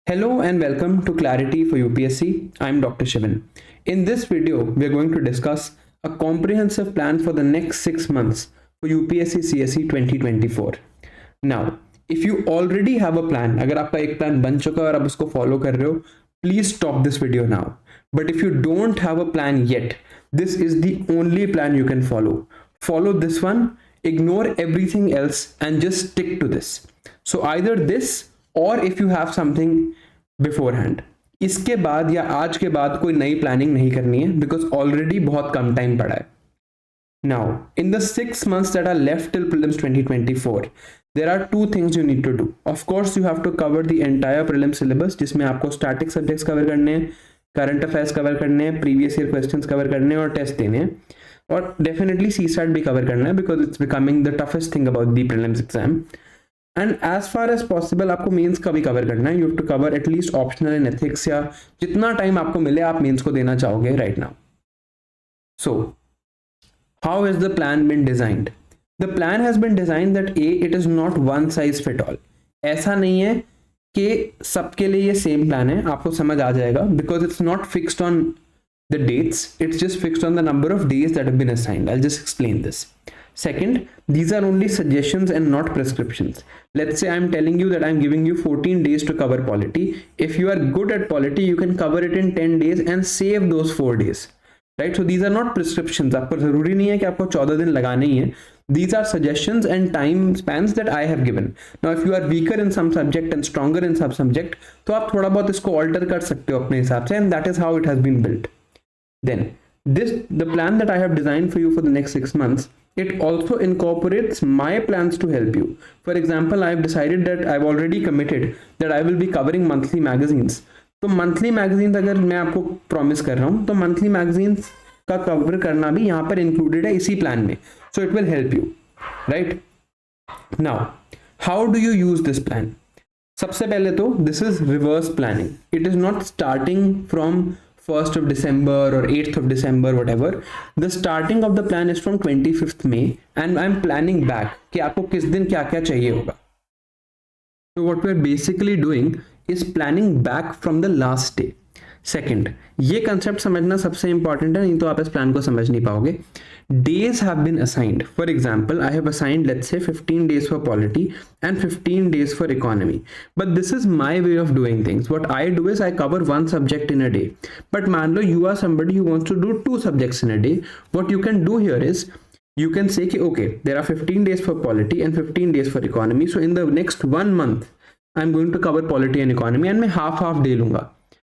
Hello and welcome to Clarity for UPSC. I'm Dr. Shivan. In this video, we're going to discuss a comprehensive plan for the next 6 months for UPSC CSE 2024. Now, if you already have a plan, अगर आपका एक plan बन चुका है और आप उसको follow कर रहे हो, please stop this video now. But if you don't have a plan yet, this is the only plan you can follow. Follow this one, ignore everything else and just stick to this. So either this or if you have something beforehand. इसके बाद या आज के बाद कोई नई planning नहीं करनी है because already बहुत कम टाइम पड़ा है. Now, in the 6 months that are left till prelims 2024, there are two things you need to do. Of course, you have to cover the entire prelims syllabus, जिसमें आपको static subjects cover करने हैं, current affairs cover करने हैं, previous year questions cover करने हैं और test देने हैं. और definitely CSAT भी cover करना है because it's becoming the toughest thing about the prelims exam. And as far as possible आपको मेंस का भी कवर करना है. You have to cover at least optional in ethics या जितना टाइम आपको मिले आप मेंस को देना चाहोगे right now. So, how has the plan been designed? The plan has been designed that it is not one size fit all. ऐसा नहीं है कि सबके लिए ये सेम प्लान है, आपको समझ आ जाएगा because it's not fixed on the dates, it's just fixed on the number of days that have been assigned. I'll just explain this. Second, these are only suggestions and not prescriptions. Let's say I'm telling you that I'm giving you 14 days to cover polity. If you are good at polity, you can cover it in 10 days and save those 4 days. Right? So these are not prescriptions. आपको जरूरी नहीं है कि आपको 14 दिन लगाने ही हैं. These are suggestions and time spans that I have given. Now, if you are weaker in some subject and stronger in some subject, तो आप थोड़ा बहुत इसको alter कर सकते हो अपने हिसाब से, and that is how it has been built. Then, the plan that I have designed for you for the next 6 months, it also incorporates my plans to help you. For example, I have decided that I've already committed that I will be covering monthly magazines. तो monthly magazines अगर मैं आपको promise कर रहा हूँ तो monthly magazines का cover करना भी यहाँ पर included है इसी plan में. So it will help you, right? Now, how do you use this plan? सबसे पहले तो this is reverse planning. It is not starting from 1st of December or 8th of December, whatever. The starting of the plan is from 25th May and I'm planning back कि आपको किस दिन क्या क्या चाहिए होगा. So what we're basically doing is planning back from the last day. Second, ये concept समझना सबसे important है, नहीं तो आप इस plan को समझ नहीं पाओगे. Days have been assigned. For example, I have assigned, let's say, 15 days for polity and 15 days for economy. But this is my way of doing things. What I do is I cover one subject in a day. But मान लो you are somebody who wants to do 2 subjects in a day. What you can do here is you can say कि okay, there are 15 days for polity and 15 days for economy. So in the next 1 month, I'm going to cover polity and economy and मैं half day लूँगा.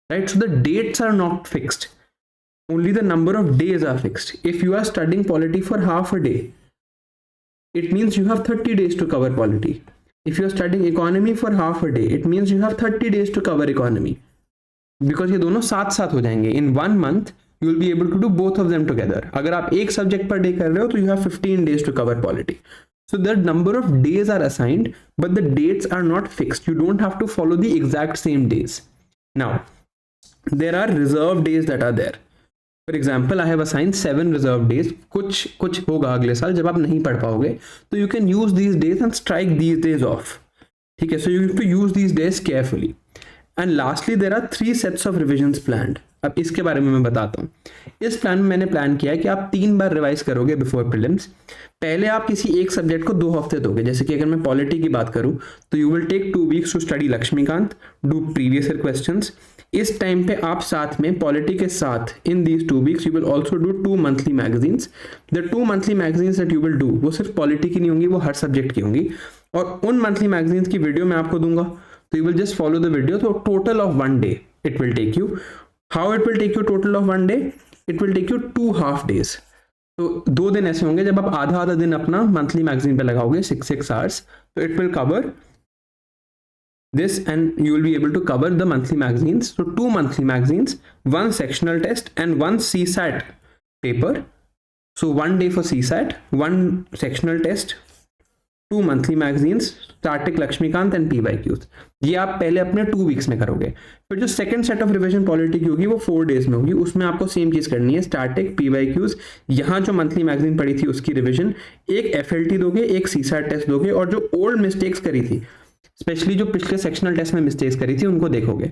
Right? So the dates are not fixed. Only the number of days are fixed. If you are studying polity for half a day, it means you have 30 days to cover polity. If you are studying economy for half a day, it means you have 30 days to cover economy. Because ये दोनों साथ साथ हो जाएंगे. In 1 month, you will be able to do both of them together. अगर आप एक subject per day कर रहे हो तो you have 15 days to cover polity. So the number of days are assigned, but the dates are not fixed. You don't have to follow the exact same days. Now, there are reserved days that are there. For example, I have assigned 7 reserved days. कुछ होगा अगले साल जब आप नहीं पढ़ पाओगे, तो you can use these days and strike these days off. ठीक है, so you have to use these days carefully. And lastly, there are 3 sets of revisions planned. अब इसके बारे में मैं बताता हूँ. इस प्लान में मैंने प्लान किया है कि आप 3 बार रिवाइज करोगे बिफोर प्रीलिम्स. पहले आप किसी एक सब्जेक्ट को 2 हफ्ते दोगे. जैसे कि अगर मैं पॉलिटी की बात करूँ तो you will take 2 weeks to study Laxmikant, do previous year questions. इस टाइम पे आप साथ में पॉलिटी के साथ in these 2 weeks you will also do 2 monthly magazines. The 2 monthly magazines that you will do वो सिर्फ पॉलिटी की नहीं होंगी, वो हर सब्जेक्ट की होंगी. और उन मंथली मैगजीन्स की वीडियो मैं आपको दूंगा, तो you will just follow the video. तो total of 1 day it will take you. How it will take you total of 1 day? It will take you 2 half days. तो 2 दिन ऐसे होंगे जब आप आधा दिन अपना मंथली मैगजीन पे लगाओगे 6 hours. तो it will cover this and you will be able to cover the monthly magazines. So 2 monthly magazines, 1 sectional test and 1 CSAT paper. So 1 day for CSAT, 1 sectional test, 2 monthly magazines, static Laxmikant and PYQs. ये आप पहले अपने 2 weeks में करोगे. फिर जो second set of revision polity की होगी वो 4 days में होगी. उसमें आपको सेम चीज करनी है, स्टैटिक, PYQs, यहाँ जो मंथली मैगजीन पढ़ी थी उसकी रिवीजन, एक FLT दोगे, एक CSAT टेस्ट दोगे और जो ओल्ड मिस्टेक्स करी थी स्पेशली जो पिछले सेक्शनल टेस्ट में मिस्टेक्स करी थी उनको देखोगे।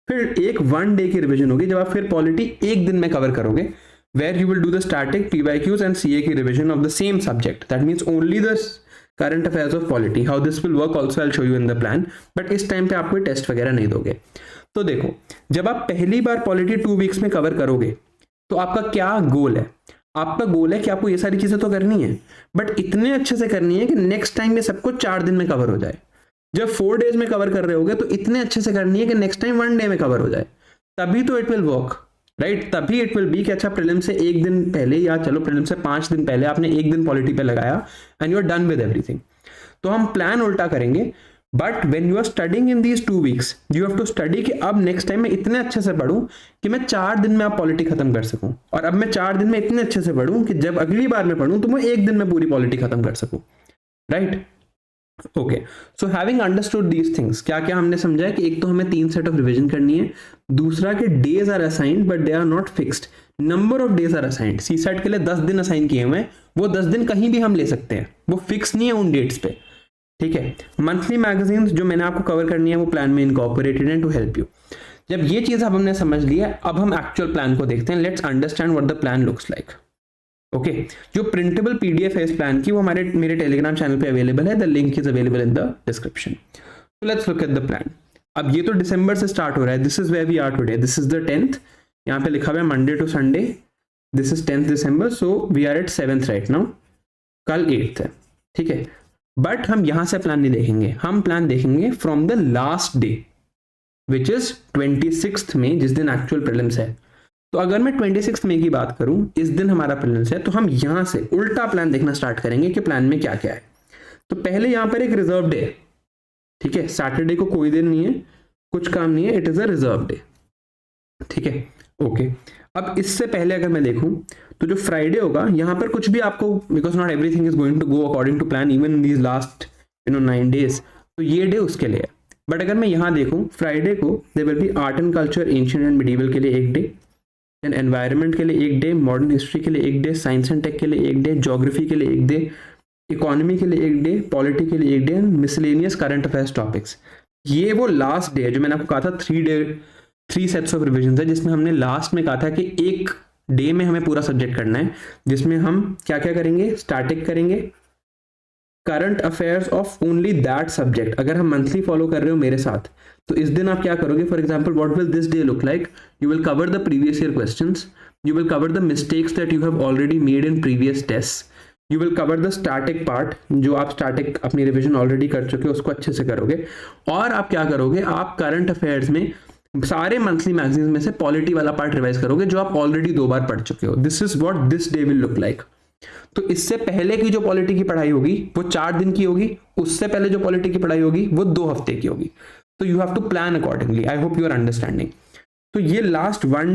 फिर एक 1 डे की रिवीजन होगी जब आप फिर पॉलिटी एक दिन में कवर करोगे, where you will do the static PYQs and CA की revision of the same subject. That means only the current affairs of polity. How this will work also I'll show you in the plan. But इस time पे आप कोई test वगैरह नहीं दोगे। तो देखो, जब आप पहली बार पॉलिटी 2 वीक्स में कवर करोगे तो आपका क्या गोल है? आपका गोल है कि आपको ये सारी चीजें तो करनी है, बट इतने अच्छे से करनी है कि नेक्स्ट टाइम ये सब कुछ 4 दिन में कवर हो जाए। जब 4 डेज में कवर कर रहे होगे तो इतने अच्छे से करनी है कि नेक्स्ट टाइम 1 डे में कवर हो जाए, तभी तो इट विल वर्क, राइट? तभी इट विल बी कि अच्छा प्रीलिम से एक दिन पहले, या चलो प्रीलिम से 5 दिन पहले आपने एक दिन पॉलिटी पे लगाया and you are done with everything. तो हम प्लान उल्टा करेंगे, but when you are studying in these 2 weeks you have to study कि अब नेक्स्ट टाइम मैं इतने अच्छे से पढूं कि मैं 4 दिन में आप पॉलिटी खत्म कर सकूं, और अब मैं 4 दिन में इतने अच्छे से पढूं कि जब अगली बार मैं पढूं तो मैं एक दिन में पूरी पॉलिटी खत्म कर सकूं, right? Okay, so having understood these things, क्या क्या हमने समझा है कि एक तो हमें 3 सेट ऑफ रिवीजन करनी है, दूसरा कि days are assigned but they are not fixed, number of days are assigned. CSAT के लिए 10 दिन असाइन किए हुए हैं, वो 10 दिन कहीं भी हम ले सकते हैं, वो फिक्स नहीं है उन डेट्स पे, ठीक है? मंथली मैगजीन्स जो मैंने आपको कवर करनी है वो प्लान में इनकॉर्पोरेटेड हैं टू हेल्प यू। जब ये चीज अब हमने समझ लिया, अब हम एक्चुअल प्लान को देखते हैं। Let's understand what the plan looks like. Okay, जो प्रिंटेबल पीडीएफ है इस प्लान की वो मेरे टेलीग्राम चैनल पे अवेलेबल है, the link is available in the description. So let's look at the plan. अब ये तो दिसंबर से स्टार्ट हो रहा है, this is where we are today, this is the 10th, यहाँ पे लिखा हुआ है Monday to Sunday, this is 10th December, so we are at 7th right now, कल 8th है, ठीक है? बट हम यहां से प्लान नहीं देखेंगे, हम प्लान देखेंगे from the last day which is 26th में, जिस दिन एक्चुअल प्रीलिम्स है। तो अगर मैं 26 मई की बात करूं, इस दिन हमारा प्रीलिम्स है, तो हम यहां से उल्टा प्लान देखना स्टार्ट करेंगे कि प्लान में क्या क्या है। तो पहले यहां पर एक रिजर्व डे है, ठीक है? सैटरडे को कोई दिन नहीं है, कुछ काम नहीं है, it is a reserve day, ठीक है? ओके, अब इससे पहले अगर मैं देखूं तो जो फ्राइडे होगा यहां पर कुछ भी आपको, because not everything is going to go according to plan even in these last 9 days, तो ये डे उसके लिए है। बट अगर मैं यहां देखूं, फ्राइडे को there will be art and culture, ancient and medieval के लिए एक डे, एनवायरनमेंट के लिए एक डे, मॉडर्न हिस्ट्री के लिए एक डे, साइंस एंड टेक के लिए एक डे, ज्योग्राफी के लिए एक डे, इकोनॉमी के लिए एक डे, पॉलिटी के लिए एक day, miscellaneous current affairs topics. ये वो लास्ट डे है जो मैंने आपको कहा था 3 सेट्स ऑफ रिविजन है, जिसमें हमने लास्ट में कहा था कि एक डे में हमें पूरा सब्जेक्ट करना है, जिसमें हम क्या क्या करेंगे? स्टैटिक करेंगे, current affairs of only that subject. अगर हम मंथली फॉलो कर रहे हो मेरे साथ, तो इस दिन आप क्या करोगे? For example, what will this day look like? You will cover the previous year questions, you will cover the mistakes that you have already made in previous test, you will cover the static part, जो आप static अपनी revision already कर चुके हो उसको अच्छे से करोगे, और आप क्या करोगे? आप करंट अफेयर्स में सारे मंथली मैगजीन्स में से पॉलिटी वाला पार्ट रिवाइज करोगे जो आप ऑलरेडी 2 बार पढ़ चुके हो। This is what this day will look like. तो इससे पहले की जो पॉलिटी की पढ़ाई होगी वो 4 दिन की होगी, उससे पहले जो पॉलिटी की पढ़ाई होगी वो 2 हफ्ते की होगी। तो you have to plan accordingly. I hope you are understanding. तो ये लास्ट 1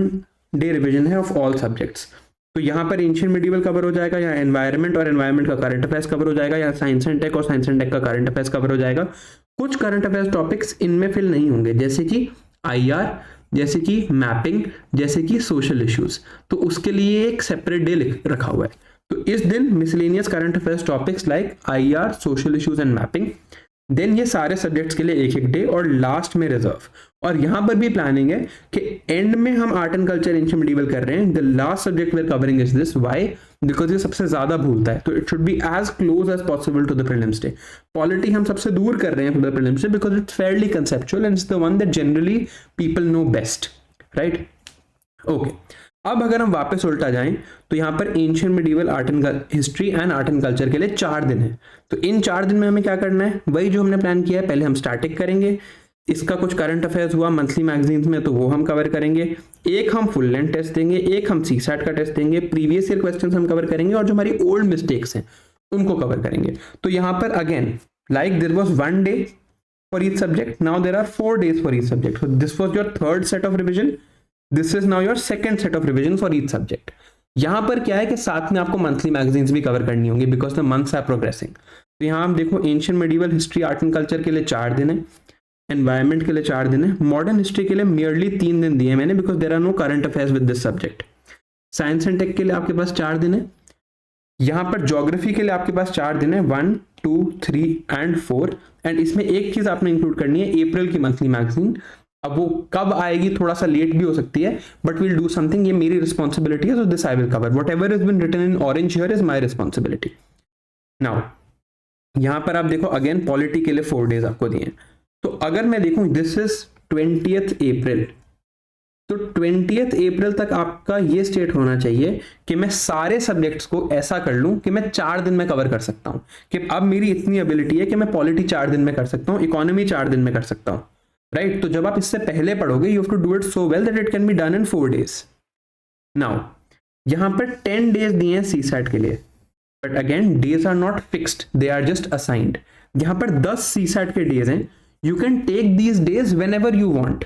डे रिविजन है ऑफ ऑल सब्जेक्ट्स। तो यहाँ पर एंशिएंट मिडिवल कवर हो जाएगा, या एनवायरनमेंट और एनवायरनमेंट का करंट अफेयर्स कवर हो जाएगा, या साइंस एंड टेक और साइंस एंड टेक का करंट अफेयर्स कवर हो जाएगा। कुछ करंट अफेयर्स टॉपिक्स इनमें फिल नहीं होंगे, जैसे कि IR, जैसे कि मैपिंग, जैसे कि सोशल इश्यूज, तो उसके लिए एक सेपरेट डे रखा हुआ है। तो इस दिन miscellaneous current affairs topics like IR, social issues and mapping, then ये सारे सब्जेक्ट्स के लिए एक एक डे, और लास्ट में रिजर्व। और यहां पर भी प्लानिंग है कि एंड में हम art and culture, ancient medieval कर रहे हैं, the last subject we are covering is this. Why? Because ये सबसे ज्यादा भूलता है, तो it should be as close as possible to the prelims day. Polity हम सबसे दूर कर रहे हैं to the prelims day because it's fairly conceptual and it's the one that generally people know best, right? Okay, अब अगर हम वापस उल्टा जाएं तो यहाँ पर ancient medieval, art and history and art and culture के लिए 4 दिन है। तो इन 4 दिन में हमें क्या करना है? वही जो हमने प्लान किया है। पहले हम स्टैटिक करेंगे, इसका कुछ करंट अफेयर्स हुआ मंथली मैगजीन्स में तो वो हम कवर करेंगे, एक हम फुल लेंथ टेस्ट देंगे, एक हम CSAT का टेस्ट देंगे, प्रीवियस ईयर क्वेश्चंस हम कवर करेंगे, और जो हमारी ओल्ड मिस्टेक्स हैं उनको कवर करेंगे। तो यहाँ पर again like there was 1 day for each subject, now there are 4 days for each subject. So this was your 3rd set of revision, this is now your 2nd set of revision for each subject. यहां पर क्या है कि साथ में आपको monthly magazines भी cover करनी होंगी because the months are progressing. तो यहाँ आप देखो, ancient medieval, history, art and culture के लिए 4 दिन है, एनवायरनमेंट के लिए 4 दिन है, मॉडर्न हिस्ट्री के लिए मियरली 3 दिन दिए मैंने because there are no current affairs with this subject. Science and tech के लिए आपके पास 4 दिन है, यहाँ पर ज्योग्राफी के लिए आपके पास 4 दिन है, 1, 2, 3 एंड 4। एंड इसमें एक चीज आपने इंक्लूड करनी है, अप्रैल की मंथली मैगजीन। अब वो कब आएगी, थोड़ा सा लेट भी हो सकती है, बट विल डू समथिंग, ये मेरी रिस्पॉन्सिबिलिटी है, so this I will cover. Whatever is been written in orange here is my responsibility. Now यहां पर आप देखो अगेन पॉलिटी के लिए 4 डेज आपको दिए। तो अगर मैं देखूं दिस इज 20th अप्रैल, तो 20th अप्रैल तक आपका ये स्टेट होना चाहिए कि मैं सारे सब्जेक्ट्स को ऐसा कर लूं कि मैं 4 दिन में कवर कर सकता हूं, कि अब मेरी इतनी एबिलिटी है कि मैं पॉलिटी 4 दिन में कर सकता हूं, इकोनॉमी 4 दिन में कर सकता हूं, राइट। तो जब आप इससे पहले पढ़ोगे you have to do it so well that it can be done in 4 days. नाउ यहां पर 10 डेज दिए हैं सीसैट के लिए, but again days are not fixed, they are just assigned. यहां पर 10 सीसैट के डेज हैं, you can take these days whenever you want,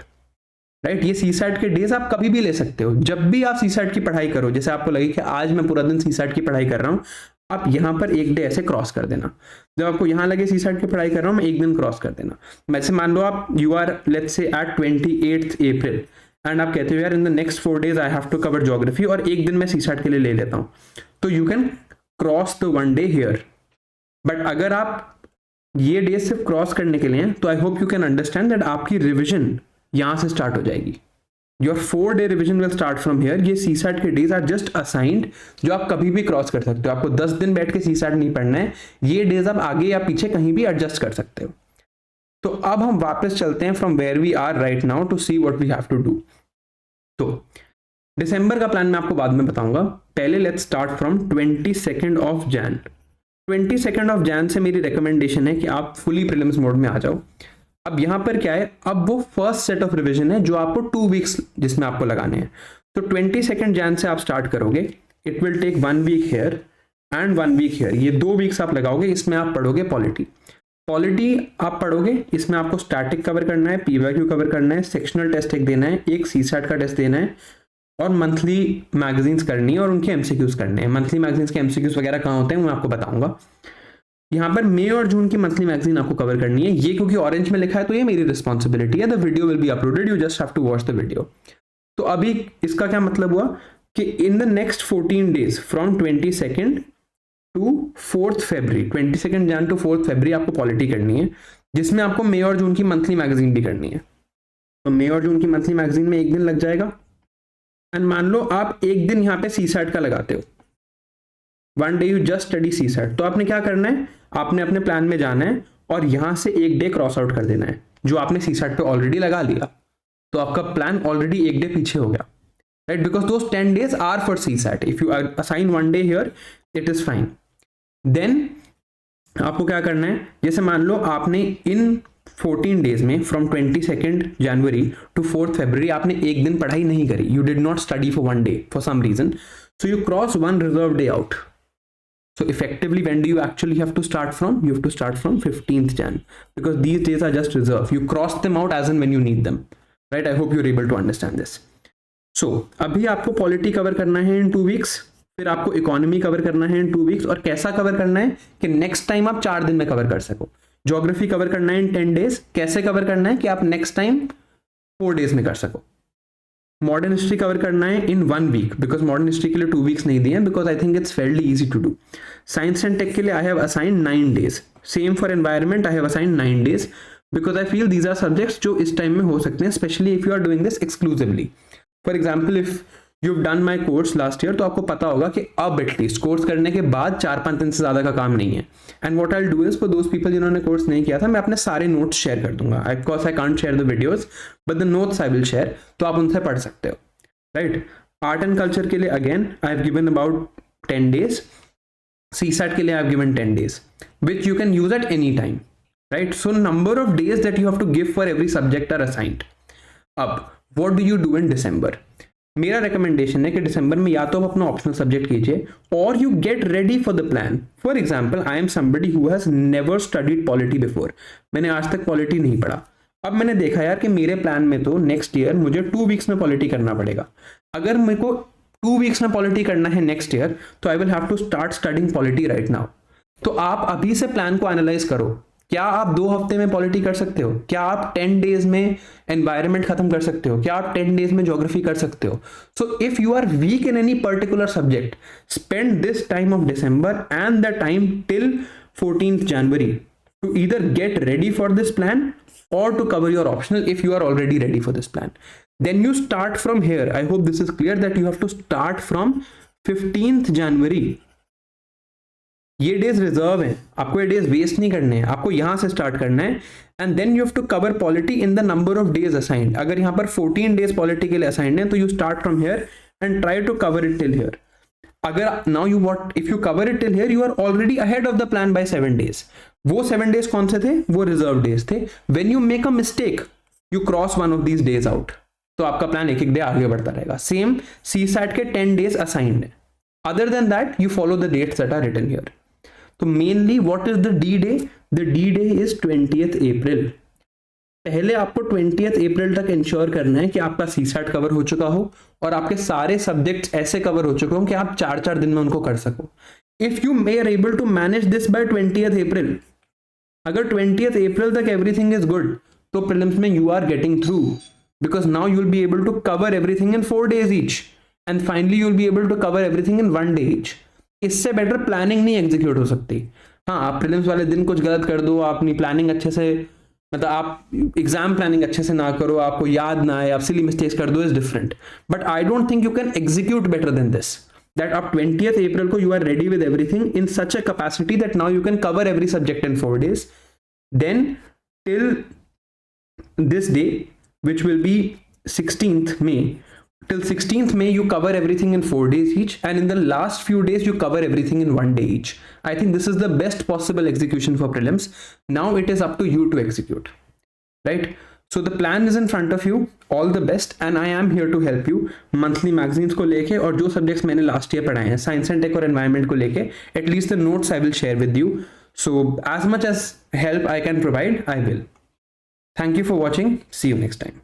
right. ये सीसैट के डेज आप कभी भी ले सकते हो, जब भी आप सीसैट की पढ़ाई करो, जैसे आपको लगे कि आज मैं पूरा दिन सीसैट की पढ़ाई कर रहा हूं, आप यहां पर एक डे ऐसे क्रॉस कर देना। जब आपको यहां लगे सीसैट की पढ़ाई कर रहा हूं, मैं एक दिन क्रॉस कर देना। वैसे मान लो आप you are let's say at 28th April and आप कहते हो यार in the next 4 days I have to cover geography, और एक दिन मैं सीसैट के लिए ले लेता हूं, तो you can cross the 1 day here. But अगर आप ये डे सिर्फ क्रॉस करने के लिए, तो आई hope you can understand that आपकी रिविजन यहां से स्टार्ट हो जाएगी। Your 4 day revision will start from here. ये सीसैट के डेज आर जस्ट असाइंड, जो आप कभी भी क्रॉस कर सकते हो। आपको 10 दिन बैठ के सीसैट नहीं पढ़ना है, ये डेज आप आगे या पीछे कहीं भी एडजस्ट कर सकते हो। तो अब हम वापस चलते हैं from where we are right now to see what we have to do. तो दिसंबर का प्लान मैं आपको बाद में बताऊंगा, पहले let's start from 22nd of Jain. 22nd of Jain से मेरी रिकमेंडेशन है कि आप फुली प्रीलिम्स मोड में आ जाओ। अब यहां पर क्या है, अब वो फर्स्ट सेट ऑफ रिवीजन है जो आपको 2 वीक्स जिसमें आपको लगाने हैं। तो 22nd जैन से आप स्टार्ट करोगे, it will take 1 week here and 1 week here, ये 2 वीक्स आप लगाओगे। इसमें आप पढ़ोगे पॉलिटी आप पढ़ोगे, इसमें आपको स्टैटिक कवर करना है, पीवाईक्यू कवर करना है, सेक्शनल टेस्ट एक देना है, एक सीसैट का टेस्ट देना है, और मंथली मैगजीन्स करनी है और उनके एमसीक्यूज करने हैं। मंथली मैगजीन्स के एमसीक्यूज वगैरह कहाँ होते हैं वो मैं आपको बताऊंगा। यहाँ पर मई और जून की मंथली मैगजीन आपको कवर करनी है। ये क्योंकि ऑरेंज में लिखा है तो ये मेरी रिस्पॉन्सिबिलिटी है। The video will be uploaded, you just have to watch the video. तो अभी इसका क्या मतलब हुआ कि in the next 14 days from 22nd to 4th February, 22nd Jan to 4th February आपको पॉलिटी करनी है, जिसमें आपको मई और जून की मंथली मैगजीन भी करनी है। तो मई और जून की मंथली मैगजीन में एक दिन लग जाएगा। एंड मान लो आप एक दिन यहाँ पे सीसैट का लगाते हो, 1 day you just study CSAT, तो आपने क्या करना है, आपने अपने प्लान में जाना है और यहां से एक डे क्रॉस आउट कर देना है जो आपने सीसैट पे ऑलरेडी लगा लिया। तो आपका प्लान ऑलरेडी एक डे पीछे हो गया, right, because those 10 days are for CSAT. If you assign 1 day here it is fine. Then आपको क्या करना है, जैसे मान लो आपने इन 14 डेज में from 22nd January to 4th February आपने एक दिन पढ़ाई नहीं करी, you did not study for 1 day for some reason, so you cross 1 reserve day out. So effectively when do you actually have to start from? You have to start from 15th Jan, because these days are just reserve. You cross them out as and when you need them, right? I hope you're able to understand this. So अभी आपको polity cover करना है in 2 weeks, फिर आपको economy cover करना है in 2 weeks, और कैसा कवर करना है कि नेक्स्ट टाइम आप 4 दिन में कवर कर सको। ज्योग्राफी कवर करना है in 10 days, कैसे कवर करना है कि आप नेक्स्ट टाइम 4 days में कर सको। मॉडर्न हिस्ट्री कवर करना है in 1 week, because modern history के लिए 2 वीक्स नहीं दिए, because I think it's fairly easy to do. Science and tech के लिए I have assign 9 days, same for environment I have assign 9 days, because I feel these are subjects जो इस टाइम में हो सकते हैं, especially if you are doing this exclusively. For example if you done my course last year, तो आपको पता होगा कि अब एटलीस्ट कोर्स करने के बाद 4-5 दिन से ज्यादा का काम नहीं है। And what I do is for those people जिन्होंने कोर्स नहीं किया था, मैं अपने सारे नोट्स शेयर कर दूंगा। Of course I can't share the videos, but the notes I will share, तो आप उनसे पढ़ सकते हो, राइट। आर्ट एंड कल्चर के लिए again I have given about 10 days, CSAT के लिए I have given 10 days, which you can use at any time, right? So number of days that you have to give for every subject are assigned. अब what do you do in December? मेरा recommendation है कि दिसंबर में या तो आप अपना optional subject कीजिए, और you get ready for the plan. For example I am somebody who has never studied polity before, मैंने आज तक पॉलिटी नहीं पढ़ा। अब मैंने देखा यार कि मेरे प्लान में तो नेक्स्ट ईयर मुझे 2 weeks में पॉलिटी करना पड़ेगा। अगर मेरे को 2 weeks में पॉलिटी करना है नेक्स्ट ईयर, तो I will have to start studying polity right now. तो आप अभी से प्लान को एनालाइज करो क्या आप 2 हफ्ते में पॉलिटी कर सकते हो? क्या आप 10 डेज में एनवायरनमेंट खत्म कर सकते हो? क्या आप 10 डेज में ज्योग्राफी कर सकते हो? So if you are weak in any particular subject, spend this time of December and the time till 14th January to either get ready for this plan or to cover your optional if you are already ready for this plan. Then you start from here. I hope this is clear that you have to start from 15th January. ये days reserve है, आपको ये days waste नहीं करने हैं, आपको यहां से स्टार्ट करना है. And then you have to cover polity in the number of days assigned. अगर यहाँ पर 14 डेज पॉलिटी के लिए असाइंड है तो you start from here and try to cover it till here. अगर now you what if you cover it till here you are already ahead of the plan by 7 days. वो 7 days कौन से थे? वो reserve days थे. When you make a mistake you cross one of these days out, तो आपका plan एक day आगे बढ़ता रहेगा. सेम CSAT के 10 डेज असाइंड है. Other than that you follow the dates that are written here. तो mainly what is the D day? The D day is 20th April. पहले आपको 20th April तक इंश्योर करना है कि आपका CSAT कवर हो चुका हो और आपके सारे सब्जेक्ट्स ऐसे कवर हो चुके हो कि आप 4-4 दिन में उनको कर सको. If you may are able to manage this by 20th April, अगर 20th April तक एवरीथिंग इज गुड तो प्रीलिम्स में you are getting through, because now you will be able to cover everything in 4 days each and finally you will be able to cover everything in 1 day each. इससे better planning नहीं execute हो सकती. हाँ, आप prelims वाले दिन कुछ गलत कर दो, आप अपनी प्लानिंग अच्छे से, मतलब आप एग्जाम प्लानिंग अच्छे से ना करो, आपको याद ना आए, आप सिली मिस्टेक्स कर दो, is different. But I don't think you can execute better than this. That up 20th April को you are ready with everything in such a capacity that now you can cover every subject in 4 days. Then till this day, which will be 16th May, till 16th May you cover everything in 4 days each, and in the last few days you cover everything in 1 day each. I think this is the best possible execution for prelims. Now it is up to you to execute, right? So the plan is in front of you. All the best, and I am here to help you. Monthly magazines को लेके और जो subjects मैंने last year पढ़ाए हैं science and take और environment को लेके, at least the notes I will share with you. So as much as help I can provide, I will. Thank you for watching. See you next time.